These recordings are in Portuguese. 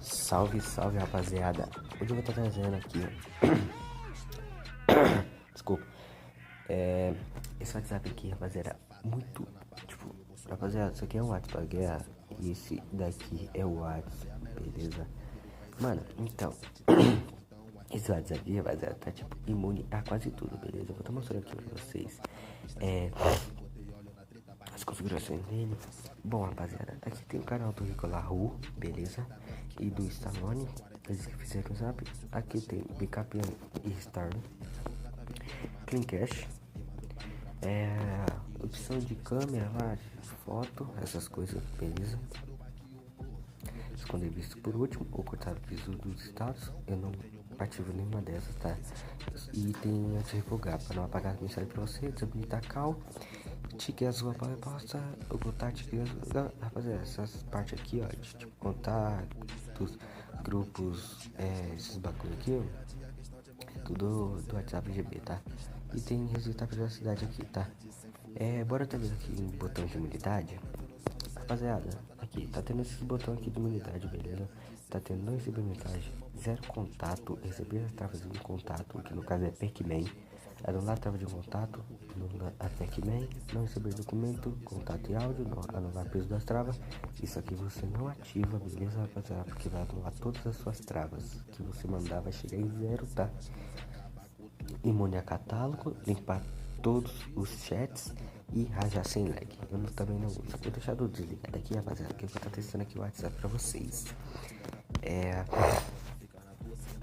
Salve, salve, rapaziada. Hoje eu vou estar trazendo aqui. Desculpa. Esse WhatsApp aqui, rapaziada, muito. Tipo, rapaziada, isso aqui é um WhatsApp pra guerra. E esse daqui é o WhatsApp, beleza? Mano, então. Esse WhatsApp aqui, rapaziada, tá tipo imune a quase tudo, beleza? Eu vou estar mostrando aqui pra vocês. As configurações dele. Bom, rapaziada, aqui tem o canal do Ricolahu, beleza? E do Stallone, eles que fizeram o zap. Aqui tem Backup e Restart, Clean Cache, opção de câmera lá, foto, essas coisas, beleza? Esconder visto por último, ou cortar o piso dos status, eu não ativo nenhuma dessas, tá? E tem anti-revogar, para não apagar a mensagem pra você, desabilitar cal. Tique azul para resposta, eu botar tique azul, rapaziada, essas partes aqui, ó, de tipo, contatos, grupos, esses bagulho aqui, ó, é tudo do WhatsApp GB, tá? E tem resetar a privacidade aqui, tá? Bora também aqui em botão de imunidade, rapaziada, aqui, tá tendo esses botões aqui de imunidade, beleza? Tá tendo não receber mensagem, zero contato, receber as travas de contato, que no caso é Pac-Man. Anular trava de contato, anular a Pac-Man, não receber documento, contato e áudio, não, anular peso das travas. Isso aqui você não ativa, beleza, rapaziada? Porque vai anular todas as suas travas que você mandar, vai chegar em zero, tá? Imune a catálogo, limpar todos os chats e rajar sem lag. Eu também não uso. Vou deixar tudo desligado aqui, rapaziada, que eu vou estar testando aqui o WhatsApp pra vocês.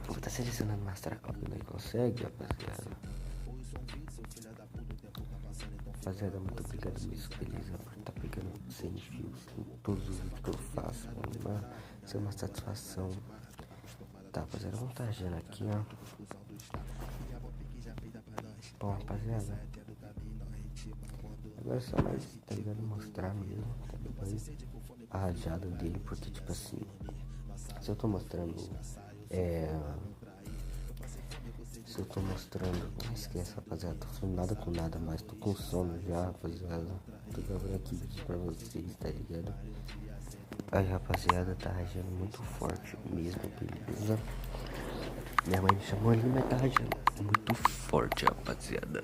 Vou estar selecionando Master Copy, não consegue, rapaziada. Rapaziada, muito obrigado mesmo, beleza? Por tá pegando 100 views em todos os vídeos que eu faço, mano. Isso é uma satisfação. Tá, rapaziada, vamos estar agindo aqui, ó. Bom, rapaziada, agora é só mais, tá ligado? Mostrar mesmo, tá ligado? A rajada dele, porque tipo assim, se eu tô mostrando, se eu tô mostrando, não esquece, rapaziada, tô falando nada com nada mais, tô com sono já, rapaziada. Tô gravando aqui vídeo pra vocês, tá ligado? Aí, rapaziada, tá rajando muito forte mesmo, beleza? Minha mãe me chamou ali, mas tá rajando muito forte, rapaziada.